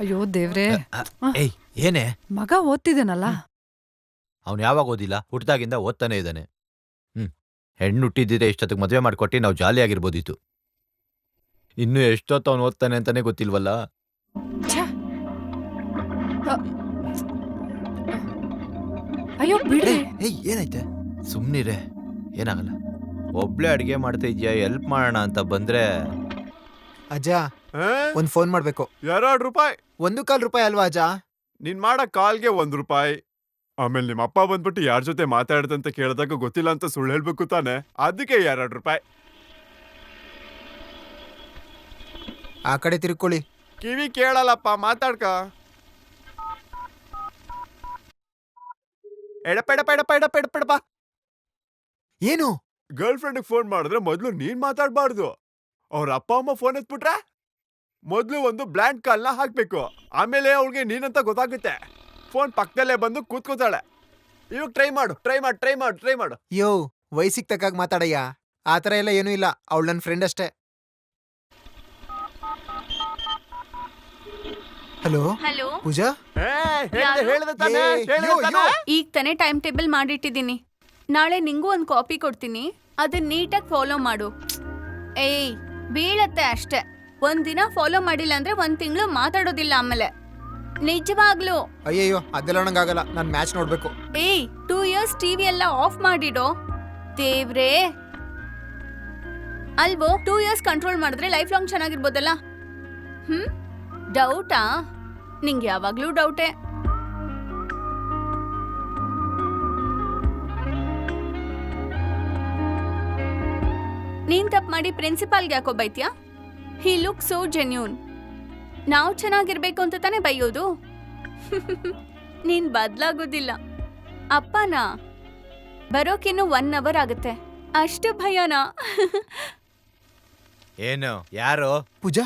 ಅಯ್ಯೋ ದೇವ್ರೇ. ಏಯ್ ಏನೇ ಮಗ ಓದ್ತಿದ್ದಾನಲ್ಲ. ಅವ್ನು ಯಾವಾಗ ಓದಿಲ್ಲ, ಹುಟ್ಟಿದಾಗಿಂದ ಓದ್ತಾನೆ ಇದ್ದಾನೆ. ಹೆಣ್ಣು ಹುಟ್ಟಿದ್ದಿದ್ರೆ ಇಷ್ಟೊತ್ತಿಗೆ ಮದುವೆ ಮಾಡ್ಕೊಟ್ಟು ನಾವು ಜಾಲಿಯಾಗಿರ್ಬೋದಿತ್ತು. ಇನ್ನು ಎಷ್ಟೊತ್ತು ಅವ್ನು ಓದ್ತಾನೆ ಅಂತಾನೆ ಗೊತ್ತಿಲ್ವಲ್ಲ. ಛೆ! ಅಯ್ಯೋ ಬಿಡ್ರಿ. ಏಯ್ ಏನೈತೆ, ಸುಮ್ನಿರೆ, ಏನಾಗಲ್ಲ. ಒಬ್ಳೆ ಅಡ್ಗೆ ಮಾಡ್ತಾ ಇದ್ಯಾ, ಹೆಲ್ಪ್ ಮಾಡೋಣ ಅಂತ ಬಂದ್ರೆ ಅಜ್ಜ ಒಂದ್ ಫೋನ್ ಮಾಡ್ಬೇಕು. ₹2 1.25 ಅಲ್ವಾ ಅಜ್ಜ? ನೀನ್ ಮಾಡೋ ಕಾಲ್ಗೆ ₹1. ಆಮೇಲೆ ನಿಮ್ಮ ಅಪ್ಪ ಬಂದ್ಬಿಟ್ಟು ಯಾರ ಜೊತೆ ಮಾತಾಡ್ದಂತ ಕೇಳಿದಾಗ ಗೊತ್ತಿಲ್ಲ ಅಂತ ಸುಳ್ಳು ಹೇಳ್ಬೇಕು ತಾನೆ, ಅದಕ್ಕೆ ₹2. ಆ ಕಡೆ ತಿರ್ಕೊಳ್ಳಿ. ಕಿವಿ ಕೇಳಲ್ಲಪ್ಪ, ಮಾತಾಡ್ಕ. ಎಡಪ ಏನು? ಗರ್ಲ್ ಫ್ರೆಂಡ್ ಫೋನ್ ಮಾಡಿದ್ರೆ ಮೊದ್ಲು ನೀನ್ ಮಾತಾಡ್ಬಾರ್ದು. ಅವ್ರ ಅಪ್ಪ ಅಮ್ಮ ಫೋನ್ ಎತ್ಬಿಟ್ರೆ ಮೊದ್ಲು ಒಂದು ಬ್ಲ್ಯಾಂಕ್ ಕಾಲ್ನ ಹಾಕ್ಬೇಕು. ಆಮೇಲೆ ಅವಳಿಗೆ ನೀನಂತ ಗೊತ್ತಾಗುತ್ತೆ. ಫೋನ್ ಪಕ್ಕದಲ್ಲೇ ಬಂದು ಕೂತ್ಕೋತಾಳೆ. ಇವಾಗ ಟ್ರೈ ಮಾಡು. ಯೋ, ವಯಸ್ಸಿಗೆ ತಕ್ಕಾಗ ಮಾತಾಡಯ್ಯ. ಆ ಥರ ಎಲ್ಲ ಏನೂ ಇಲ್ಲ. ಅವಳು ನನ್ನ ಫ್ರೆಂಡ್ ಅಷ್ಟೇ. ಹಲೋ ಹಲೋ ಪೂಜಾ? ಹೇಳ್ದೆ ತಾನೇ, ಏ, ಹೇಳ್ದೆ ಯೋ, ತಾನೇ? ಯೋ. ಈಗ ತಾನೇ ಟೈಮ್ ಟೇಬಲ್ ಮಾಡಿಟ್ಟಿದ್ದೀನಿ. ನಾಳೆ ನಿಂಗೂ ಒಂದು ಕಾಪಿ ಕೊಡ್ತೀನಿ, ಅದನ್ನ ನೀಟಾಗಿ ಫಾಲೋ ಮಾಡು. ಏಯ್ ಬೀಳತ್ತೆ ಅಷ್ಟೇ. ಒಂದಿನ ಫಾಲೋ ಮಾಡಿಲ್ಲ ಅಂದ್ರೆ 1 ತಿಂಗಳು ಮಾತಾಡೋದಿಲ್ಲ ಆಮೇಲೆ. ನಿಜವಾಗ್ಲು. ಅಯ್ಯಯ್ಯೋ, ಅದೆಲ್ಲ ನಂಗಾಗಲ್ಲ. ನಾನು ಮ್ಯಾಚ್ ನೋಡ್ಬೇಕು. ಏಯ್ 2 ಇಯರ್ಸ್ ಟಿವಿ ಎಲ್ಲ ಆಫ್ ಮಾಡಿಡೋ. ದೇವ್ರೇ ಅಲ್ವೋ, 2 ಇಯರ್ಸ್ ಕಂಟ್ರೋಲ್ ಮಾಡಿದ್ರೆ ಲೈಫ್ ಲಾಂಗ್ ಚೆನ್ನಾಗಿರ್ಬೋದಲ್ಲ. ಡೌಟಾ? ನಿಂಗೆ ಯಾವಾಗ್ಲೂ ಡೌಟೇ. ನೀನ್ ತಪ್ಪು ಮಾಡಿ ಪ್ರಿನ್ಸಿಪಾಲ್ಗೆ ಯಾಕೋ ಬೈತ್ಯಾ? He look so genuine. ನಾವು ಚೆನ್ನಾಗಿರ್ಬೇಕು ಅಂತ ತಾನೇ ಬೈಯೋದು. ನೀನ್ ಬದ್ಲಾಗೋದಿಲ್ಲ. ಅಪ್ಪನಾ ಬರೋಕಿನ್ನು 1 ಅವರ್ ಆಗುತ್ತೆ. ಅಷ್ಟು ಭಯನಾ? ಏನು, ಯಾರು? ಪೂಜಾ?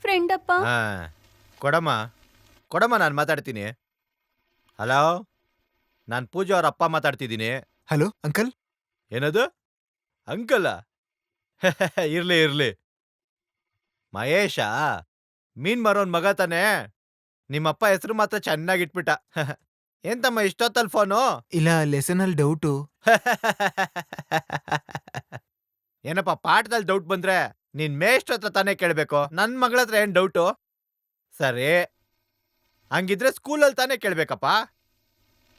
ಫ್ರೆಂಡ್ ಅಪ್ಪ. ಕೊಡಮ್ಮ, ನಾನು ಮಾತಾಡ್ತೀನಿ. ಹಲೋ, ನಾನು ಪೂಜಾ ಅವ್ರ ಅಪ್ಪ ಮಾತಾಡ್ತಿದ್ದೀನಿ. Hello uncle. ಏನದು ಅಂಕಲ? ಇರ್ಲಿ. ಮಹೇಶ, ಮೀನ್ ಮಾರೋನ್ ಮಗ ತಾನೆ? ನಿಮ್ಮಪ್ಪ ಹೆಸರು ಮಾತ್ರ ಚೆನ್ನಾಗಿಟ್ಬಿಟ್ಟ. ಎಂತಮ್ಮ ಇಷ್ಟೊತ್ತಲ್ಲಿ ಫೋನು? ಇಲ್ಲ, ಲೆಸನ್ ಅಲ್ಲಿ ಡೌಟು. ಏನಪ್ಪ ಪಾಠದಲ್ಲಿ ಡೌಟ್ ಬಂದ್ರೆ ನೀನ್ ಮೇಷ್ಟ್ರ ಹತ್ರ ತಾನೇ ಕೇಳ್ಬೇಕು, ನನ್ ಮಗಳ ಹತ್ರ ಏನ್ ಡೌಟು? ಸರಿ, ಹಂಗಿದ್ರೆ ಸ್ಕೂಲಲ್ಲಿ ತಾನೇ ಕೇಳ್ಬೇಕಪ್ಪ.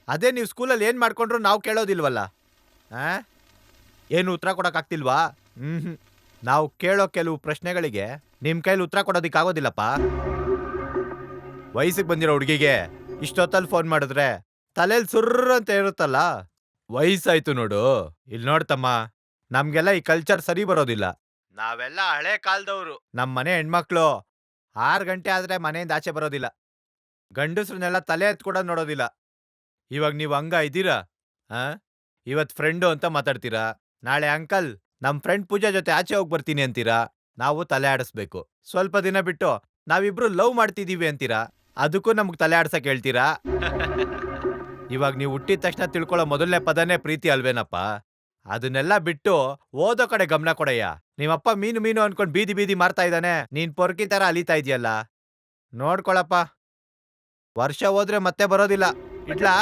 ಅದೇ ನೀವು ಸ್ಕೂಲಲ್ಲಿ ಏನ್ ಮಾಡ್ಕೊಂಡ್ರು ನಾವು ಕೇಳೋದಿಲ್ವಲ್ಲ. ಏನು ಉತ್ತರ ಕೊಡಕ್ಕಾಗ್ತಿಲ್ವಾ? ನಾವು ಕೇಳೋ ಕೆಲವು ಪ್ರಶ್ನೆಗಳಿಗೆ ನಿಮ್ ಕೈಲಿ ಉತ್ತರ ಕೊಡೋದಿಕ್ಕಾಗೋದಿಲ್ಲಪ್ಪ. ವಯಸ್ಸಿಗೆ ಬಂದಿರೋ ಹುಡುಗಿಗೆ ಇಷ್ಟೊತ್ತಲ್ಲಿ ಫೋನ್ ಮಾಡಿದ್ರೆ ತಲೆಯಲ್ಲಿ ಸುರ್ರ ಅಂತ ಇರುತ್ತಲ್ಲ. ವಯಸ್ಸಾಯ್ತು ನೋಡು. ಇಲ್ಲಿ ನೋಡ್ತಮ್ಮ, ನಮ್ಗೆಲ್ಲ ಈ ಕಲ್ಚರ್ ಸರಿ ಬರೋದಿಲ್ಲ. ನಾವೆಲ್ಲ ಹಳೆ ಕಾಲದವ್ರು. ನಮ್ ಮನೆ ಹೆಣ್ಮಕ್ಳು 6 ಗಂಟೆ ಆದ್ರೆ ಮನೆಯಿಂದ ಆಚೆ ಬರೋದಿಲ್ಲ. ಗಂಡಸ್ರನ್ನೆಲ್ಲ ತಲೆ ಎತ್ಕೊಡೋದ್ ನೋಡೋದಿಲ್ಲ. ಇವಾಗ ನೀವು ಹಂಗ ಇದ್ದೀರಾ? ಇವತ್ ಫ್ರೆಂಡು ಅಂತ ಮಾತಾಡ್ತೀರಾ, ನಾಳೆ ಅಂಕಲ್ ನಮ್ ಫ್ರೆಂಡ್ ಪೂಜಾ ಜೊತೆ ಆಚೆ ಹೋಗಿ ಬರ್ತೀನಿ ಅಂತೀರಾ. ನಾವು ತಲೆ ಆಡಿಸ್ಬೇಕು. ಸ್ವಲ್ಪ ದಿನ ಬಿಟ್ಟು ನಾವಿಬ್ರು ಲವ್ ಮಾಡ್ತಿದೀವಿ ಅಂತೀರಾ, ಅದಕ್ಕೂ ನಮ್ಗ್ ತಲೆ ಆಡ್ಸಕ್ ಹೇಳ್ತೀರಾ? ಇವಾಗ ನೀವು ಹುಟ್ಟಿದ ತಕ್ಷಣ ತಿಳ್ಕೊಳ್ಳೋ ಮೊದಲನೇ ಪದನೇ ಪ್ರೀತಿ ಅಲ್ವೇನಪ್ಪ? ಅದನ್ನೆಲ್ಲ ಬಿಟ್ಟು ಓದೋ ಕಡೆ ಗಮನ ಕೊಡಯ್ಯ. ನಿಮ್ಮಪ್ಪ ಮೀನು ಅನ್ಕೊಂಡ್ ಬೀದಿ ಮಾರ್ತಾ ಇದ್ದಾನೆ, ನೀನ್ ಪೊರ್ಕಿ ತರ ಅಲಿತಾ ಇದೆಯಲ್ಲ. ನೋಡ್ಕೊಳಪ್ಪ, ವರ್ಷ ಹೋದ್ರೆ ಮತ್ತೆ ಬರೋದಿಲ್ಲ. ಇಡ್ಲಾ?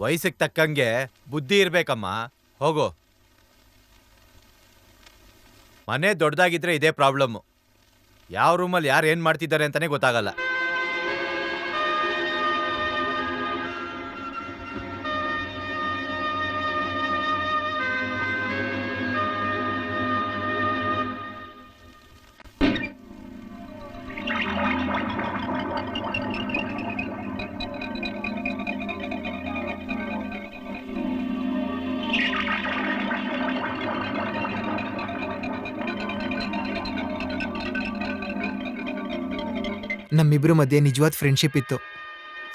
ವಯಸ್ಸಿಗೆ ತಕ್ಕಂಗೆ ಬುದ್ಧಿ ಇರ್ಬೇಕಮ್ಮ. ಹೋಗು. ಮನೆ ದೊಡ್ಡದಾಗಿದ್ರೆ ಇದೇ ಪ್ರಾಬ್ಲಮ್ಮು. ಯಾವ ರೂಮಲ್ಲಿ ಯಾರು ಏನ್ ಮಾಡ್ತಿದ್ದಾರೆ ಅಂತಾನೆ ಗೊತ್ತಾಗಲ್ಲ. ನಮ್ಮಿಬ್ರು ಮಧ್ಯೆ ನಿಜವಾದ ಫ್ರೆಂಡ್ಶಿಪ್ ಇತ್ತು.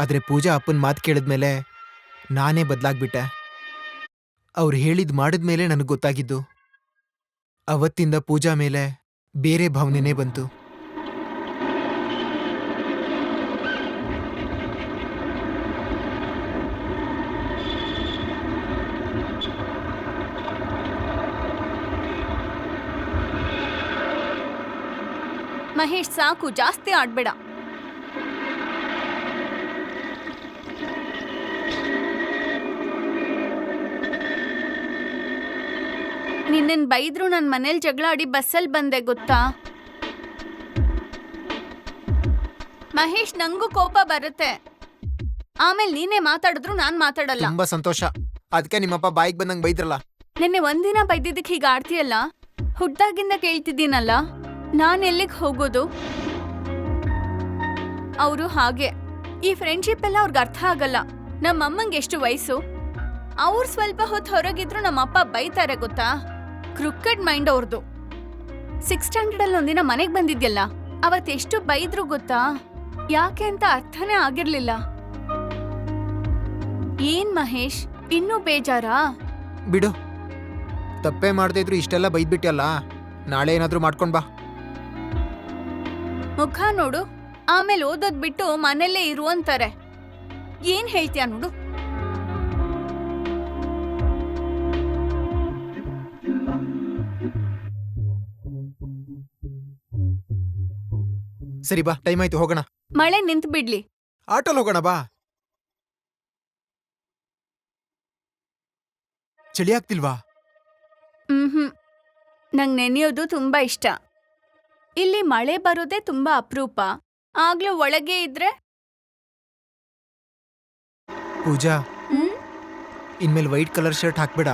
ಆದರೆ ಪೂಜಾ ಅಪ್ಪನ ಮಾತು ಕೇಳಿದ್ಮೇಲೆ ನಾನೇ ಬದಲಾಗ್ಬಿಟ್ಟೆ. ಅವ್ರು ಹೇಳಿದ್ ಮಾಡಿದ್ಮೇಲೆ ನನಗೆ ಗೊತ್ತಾಗಿದ್ದು. ಅವತ್ತಿಂದ ಪೂಜಾ ಮೇಲೆ ಬೇರೆ ಭಾವನೆನೇ ಬಂತು. ಮಹೇಶ್ ಸಾಕು, ಜಾಸ್ತಿ ಆಡ್ಬೇಡ. ನಿನ್ನೆನ್ ಬೈದ್ರು ನನ್ ಮನೇಲಿ ಜಗಳ ಆಡಿ ಬಸ್ಸಲ್ಲಿ ಬಂದೆ ಗೊತ್ತಾ? ಮಹೇಶ್, ನಂಗೂ ಕೋಪ ಬರುತ್ತೆ. ಆಮೇಲೆ ನೀನೇ ಮಾತಾಡಿದ್ರು ನಾನ್ ಮಾತಾಡಲ್ಲ. ತುಂಬಾ ಸಂತೋಷ. ಅದಕ್ಕೆ ನಿಮ್ಮಪ್ಪ ಬಾಯಿಗೆ ಬಂದಂಗ್ ಬೈದ್ರಲ್ಲ. ನಿನ್ನೆ ಒಂದಿನ ಬೈದಿದ್ದಕ್ಕೆ ಹೀಗೆ ಆಡ್ತೀಯಲ್ಲ? ಹುಟ್ಟಾಗಿಂದ ಕೇಳ್ತಿದ್ದೀನಲ್ಲ, ನಾನ್ ಎಲ್ಲಿಗೆ ಹೋಗೋದು? ಅವರು ಹಾಗೆ. ಈ ಫ್ರೆಂಡ್ಶಿಪ್ ಎಲ್ಲ ಅವ್ರಿಗೆ ಅರ್ಥ ಆಗಲ್ಲ. ನಮ್ಮಮ್ಮಂಗೆ ಎಷ್ಟು ವಯಸ್ಸು? ಅವ್ರು ಸ್ವಲ್ಪ ಹೊತ್ತು ಹೊರಗಿದ್ರು ನಮ್ಮಪ್ಪ ಬೈತಾರೆ ಗೊತ್ತಾ? ಕ್ರಿಕೆಟ್ ಮೈಂಡ್ ಅವ್ರದ್ದು. 6th ಸ್ಟ್ಯಾಂಡರ್ಡ್ ಅಲ್ಲಿ ಒಂದಿನ ಮನೆಗ್ ಬಂದಿದ್ಯಲ್ಲ, ಅವತ್ತೆಷ್ಟು ಬೈದ್ರು ಗೊತ್ತಾ? ಯಾಕೆ ಅಂತ ಅರ್ಥನೇ ಆಗಿರ್ಲಿಲ್ಲ. ಏನ್ ಮಹೇಶ್, ಇನ್ನೂ ಬೇಜಾರಾ? ಬಿಡು, ತಪ್ಪೇ ಮಾಡದೇ ಇದ್ರು ಇಷ್ಟೆಲ್ಲ ಬೈದ್ಬಿಟ್ಟಲ್ಲ. ನಾಳೆ ಏನಾದ್ರೂ ಮಾಡ್ಕೊಂಡ್ ಬಾ. ಮುಖ ನೋಡು, ಆಮೇಲೆ ಓದೋದ್ ಬಿಟ್ಟು ಮನೆಯಲ್ಲೇ ಇರು ಅಂತಾರೆ. ಏನ್ ಹೇಳ್ತೀಯ ನೋಡು. ಸರಿ ಬಾ, ಟೈಮ್ ಆಯ್ತು, ಹೋಗೋಣ. ಮಳೆ ನಿಂತು ಬಿಡ್ಲಿ. ಆಟೋಲ್ ಹೋಗೋಣ ಬಾ. ಚಳಿ ಆಗ್ತಿಲ್ವಾ? ನಂಗ್ ನೆನೆಯೋದು ತುಂಬಾ ಇಷ್ಟ. ಇಲ್ಲಿ ಮಳೆ ಬರೋದೇ ತುಂಬಾ ಅಪರೂಪ. ಆಗ್ಲೂ ಒಳಗೆ ಇದ್ರೆ ಪೂಜಾ, ಇನ್ಮೇಲೆ ವೈಟ್ ಕಲರ್ ಶರ್ಟ್ ಹಾಕ್ಬೇಡ.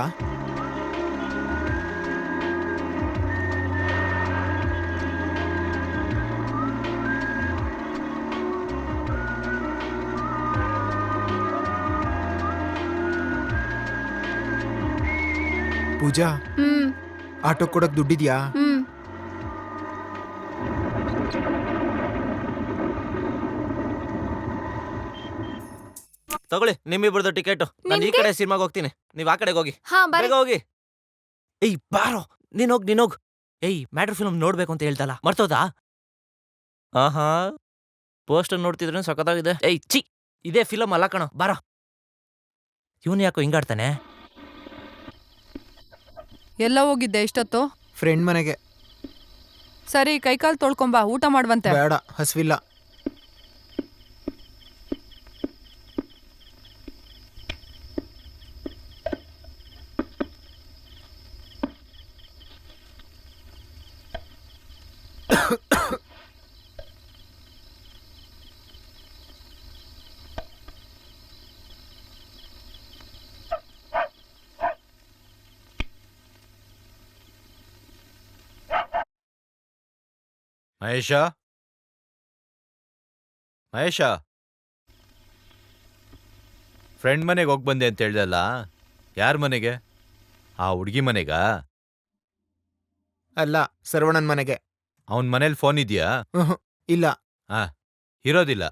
ಪೂಜಾ, ಆಟೋ ಕೊಡಕ್ ದುಡ್ಡಿದ್ಯಾ? ತಗೊಳ್ಳಿ ನಿಮ್ಮಿಬ್ಬರದು ಟಿಕೆಟ್. ನಾನು ಈ ಕಡೆ ಸಿನಿಮಾಗೆ ಹೋಗ್ತೀನಿ, ನೀವ್ ಆ ಕಡೆಗೆ ಹೋಗಿ. ಹಾ ಬರ. ಬೇಗ ಹೋಗಿ. ಏಯ್ ಬಾರೋ, ನೀನೋಗ್. ಏಯ್, ಮ್ಯಾಟ್ರ್ ಫಿಲ್ಮ್ ನೋಡ್ಬೇಕು ಅಂತ ಹೇಳ್ತಲ್ಲ, ಮರ್ತೋದಾ? ಆಹಾ, ಪೋಸ್ಟರ್ ನೋಡ್ತಿದ್ರೆ ಸಖತ್ತಾಗಿದೆ. ಏಯ್ ಛೀ, ಇದೇ ಫಿಲಮ್ ಅಲ್ಲ ಕಣೋ, ಬಾರ. ಇವನು ಯಾಕೋ ಹಿಂಗಾಡ್ತಾನೆ? ಎಲ್ಲ ಹೋಗಿದ್ದೆ ಇಷ್ಟೊತ್ತು? ಫ್ರೆಂಡ್ ಮನೆಗೆ. ಸರಿ, ಕೈಕಾಲು ತೊಳ್ಕೊಂಬಾ, ಊಟ ಮಾಡುವಂತೆ. ಬೇಡ, ಹಸ್ವಿಲ್ಲ. ಮಹೇಶ, ಫ್ರೆಂಡ್ ಮನೆಗೆ ಹೋಗಿ ಬಂದೆ ಅಂತ ಹೇಳ್ದಲ್ಲ, ಯಾರ ಮನೆಗೆ? ಆ ಹುಡುಗಿ ಮನೆಗಾ? ಅಲ್ಲ, ಸರ್ವಣನ್ ಮನೆಗೆ. ಅವನ್ ಮನೇಲಿ ಫೋನ್ ಇದೆಯಾ? ಇಲ್ಲ. ಇರೋದಿಲ್ಲ.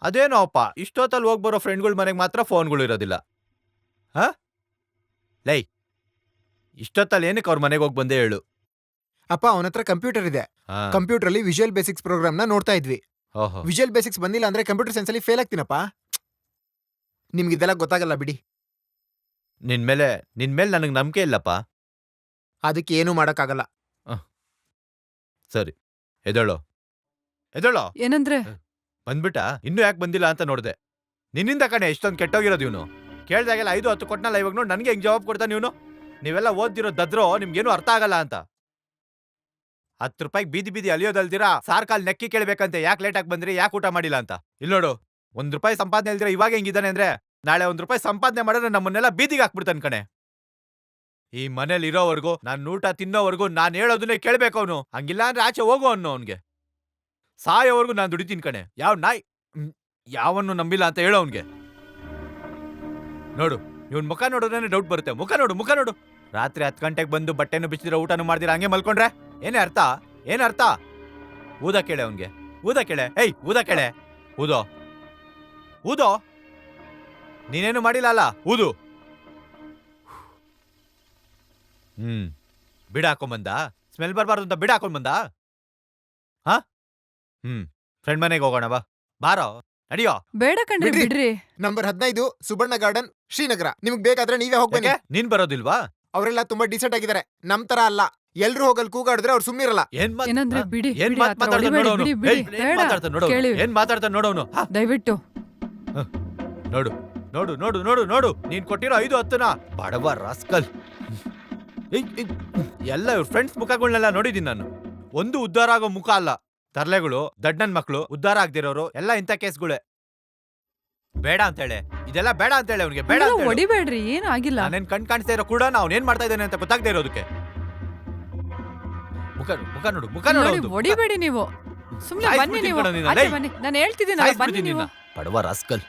ಅದೇನೋ ಅಪ್ಪ, ಇಷ್ಟೊತ್ತಲ್ಲಿ ಹೋಗಿ ಬರೋ ಫ್ರೆಂಡ್ಗಳ ಮನೆಗೆ ಮಾತ್ರ ಫೋನ್ಗಳು ಇರೋದಿಲ್ಲ. ಹಾ ಲೈ, ಇಷ್ಟೊತ್ತಲ್ಲಿ ಏನಕ್ಕೆ ಅವ್ರ ಮನೆಗೆ ಹೋಗಿ ಬಂದೆ ಹೇಳು. ಅಪ್ಪ, ಅವನ ಹತ್ರ ಕಂಪ್ಯೂಟರ್ ಇದೆ. ಹಾ. ಕಂಪ್ಯೂಟರ್ ಅಲ್ಲಿ ವಿಜುವಲ್ ಬೇಸಿಕ್ಸ್ ಪ್ರೋಗ್ರಾಮ್ ನ ನೋಡ್ತಾ ಇದ್ವಿ. ಓಹೋ. ವಿಜುವಲ್ ಬೇಸಿಕ್ಸ್ ಬಂದಿಲ್ಲ ಅಂದ್ರೆ ಕಂಪ್ಯೂಟರ್ ಸೈನ್ಸ್ ಅಲ್ಲಿ ಫೇಲ್ ಆಗ್ತೀನಪ್ಪ. ನಿಮ್ಗೆ ಇದೆಲ್ಲ ಗೊತ್ತಾಗಲ್ಲ ಬಿಡಿ. ನಿನ್ಮೇಲೆ ನನಗೆ ನಂಬಿಕೆ ಇಲ್ಲಪ್ಪ. ಅದಕ್ಕೆ ಏನೂ ಮಾಡಕ್ಕಾಗಲ್ಲ. ಸರಿ, ಎದಳೋ. ಏನಂದ್ರೆ? ಬಂದ್ಬಿಟ್ಟ? ಇನ್ನೂ ಯಾಕೆ ಬಂದಿಲ್ಲ ಅಂತ ನೋಡ್ದೆ. ನಿನ್ನಿಂದ ಕಣೆ ಎಷ್ಟೊಂದು ಕೆಟ್ಟೋಗಿರೋದು ಇವನು. ಕೇಳ್ದಾಗೆಲ್ಲ 5-10 ಕೊಟ್ನಲ್ಲ, ಇವಾಗ ನೋಡಿ ನನಗೆ ಹೆಂಗ್ ಜವಾಬ್ ಕೊಡ್ತಾನೆ ಇವನು. ನೀವೆಲ್ಲ ಓದ್ದಿರೋ ದದ್ರೋ, ನಿಮ್ಗೇನು ಅರ್ಥ ಆಗಲ್ಲ ಅಂತ. 10 ರೂಪಾಯಿಗೆ ಬೀದಿ ಅಲಿಯೋದಲ್ದಿರಾ ಸಾರ್ಕಾಲ್ ನೆಕ್ಕಿ ಕೇಳ್ಬೇಕಂತೆ, ಯಾಕೆ ಲೇಟಾಗಿ ಬಂದ್ರಿ, ಯಾಕೆ ಊಟ ಮಾಡಿಲ್ಲ ಅಂತ. ಇಲ್ಲಿ ನೋಡು, 1 ರೂಪಾಯಿ ಸಂಪಾದನೆ ಇಲ್ದಿರ ಇವಾಗ ಹೆಂಗಿದ್ದಾನೆ ಅಂದ್ರೆ, ನಾಳೆ 1 ರೂಪಾಯಿ ಸಂಪಾದನೆ ಮಾಡಿದ್ರೆ ನಮ್ಮನ್ನೆಲ್ಲ ಬೀದಿಗೆ ಹಾಕ್ಬಿಡ್ತಾನೆ ಕಣೆ. ಈ ಮನೇಲಿ ಇರೋವರೆಗೂ, ನಾನು ಊಟ ತಿನ್ನೋವರೆಗೂ ನಾನು ಹೇಳೋದನ್ನೇ ಕೇಳ್ಬೇಕು ಅವನು. ಹಂಗಿಲ್ಲ ಅಂದ್ರೆ ಆಚೆ ಹೋಗೋ ಅನ್ನೋ ಅವನ್ಗೆ. ಸಾಯೋವರೆಗೂ ನಾನು ದುಡಿತೀನಿ ಕಣೆ. ಯಾವನ್ನು ನಂಬಿಲ್ಲ ಅಂತ ಹೇಳೋ ಅವನ್ಗೆ. ನೋಡು, ಇವನ್ ಮುಖ ನೋಡೋದ್ರೆ ಡೌಟ್ ಬರುತ್ತೆ. ಮುಖ ನೋಡು. ರಾತ್ರಿ 10 ಗಂಟೆಗೆ ಬಂದು ಬಟ್ಟೆನು ಬಿಚ್ಚಿದಿರ, ಊಟನು ಮಾಡ್ದಿರ, ಹಂಗೆ ಮಲ್ಕೊಂಡ್ರೆ ಏನೇ ಅರ್ಥ? ಊದ ಕೇಳೆ ಅವನ್ಗೆ, ಊದ ಕೇಳೆ. ಏಯ್, ಊದ ಕೇಳೆ, ಊದೋ. ನೀನೇನು ಮಾಡಿಲ್ಲ ಅಲ್ಲ, ಊದು. ಬಿಡ ಹಾಕೊಂಬಂದ, ಸ್ಮೆಲ್ ಬರ್ಬಾರ್ದು ಅಂತ ಬಿಡ ಹಾಕೊಂಡ್ ಹಾ. ಫ್ರೆಂಡ್ ಮನೆಗೆ ಹೋಗೋಣ ಬಾ. ಬಾರೋ, ನಡಿಯೋ. ಬೇಡ ಕಣ್ರಿ, ಬಿಡ್ರಿ. ಬಿಡ್ರಿ. Number 15 Subarna garden, Srinagara. ನಿಮ್ಗೆ ಬೇಕಾದ್ರೆ ನೀವೇ ಹೋಗ್ಬನ್ನಿ. ನೀನ್ ಬರೋದಿಲ್ವಾ? ಅವರೆಲ್ಲ ತುಂಬಾ ಡಿಸೆಂಟ್ ಆಗಿದ್ದಾರೆ, ನಮ್ ತರ ಅಲ್ಲ. ಎಲ್ರು ಹೋಗಲ್ ಕೂಗಾಡಿದ್ರೆ ಅವ್ರು ಸುಮ್ಮಿರಲ್ಲ. ಏನ್ ಮಾತ್- ಏನಂದ್ರೆ ಹಾ? ಬಿಡಿ, ಏನ್ ಬಿಡಿ, ಮಾತ್ ಆ ಥರ ಮಾತಾಡ್ತಾನೆ ಹೊಡಿಬೇಡಿ, ನೋಡು ಅವ್ನು. ಬಿಡಿ, ಏಯ್, ಬಿಡಿ. ಏನ್ ಬೇಡ. ಮಾತಾಡ್ತಾನೆ ನೋಡು ಅವ್ನು. ಕೇಳಿ. ಏನ್ ಮಾತಾಡ್ತಾನೆ ನೋಡು ಅವ್ನು. ಹಾ, ದಯವಿಟ್ಟು ನೋಡು ನೋಡು ನೋಡು ನೋಡು ನೋಡು ನೀನ್ ಕೊಟ್ಟಿರೋ 5-10 ಬಡವ ರಾಸ್ಕಲ್. ಎಲ್ಲ ಇವ್ರ ಫ್ರೆಂಡ್ಸ್ ಮುಖಗಳನ್ನೆಲ್ಲ ನೋಡಿದೀನಿ ನಾನು. ಒಂದು ಉದ್ಧಾರ ಆಗೋ ಮುಖ ಅಲ್ಲ. ತರ್ಲೆಗಳು, ದಡ್ಡನ್ ಮಕ್ಳು, ಉದ್ಧಾರ ಆಗ್ದಿರೋರು ಎಲ್ಲ ಇಂಥ ಕೇಸ್ಗಳೇ. ಬೇಡ ಅಂತೇಳೆ, ಇದೆಲ್ಲ ಬೇಡ ಅಂತೇಳೆ ಅವ್ನಿಗೆ, ಬೇಡ ಹಂಗೆಲ್ಲ ಅಂತ ಹೊಡಿಬೇಡ್ರಿ, ಏನ್ ಆಗಿಲ್ಲ. ನಾನೇನ್ ಕಾಣಿಸ್ತಾ ಇರೋ ಕೂಡ ಅವ್ನ್ ಏನ್ ಮಾಡ್ತಾ ಇದ್ದಾನೆ ಅಂತ ಗೊತ್ತಾಗ್ದೇ ಇರೋದಕ್ಕೆ. ಮುಖ ಮುಖ ನೋಡು, ಮುಖ ನೋಡು ನೋಡಿ, ಅವ್ನ್ದು. ಹೊಡಿಬೇಡಿ ನೀವು. ಸುಮ್ನೆ ಬನ್ನಿ ಸಾಯಿಸ್ಬಿಡ್ತೀನಿ ನೀವು. ಕಣೋ ನಿನ್ನ, ಆಚೆ ಲೈ. ಬನ್ನಿ, ನಾನು ಹೇಳ್ತಿದ್ದೀನಲ್ಲ, ಬನ್ನಿ ಸಾಯಿಸ್ಬಿಡ್ತೀನಿ ನೀವು. ನಿನ್ನ, ಬಡವ ರಾಸ್ಕಲ್.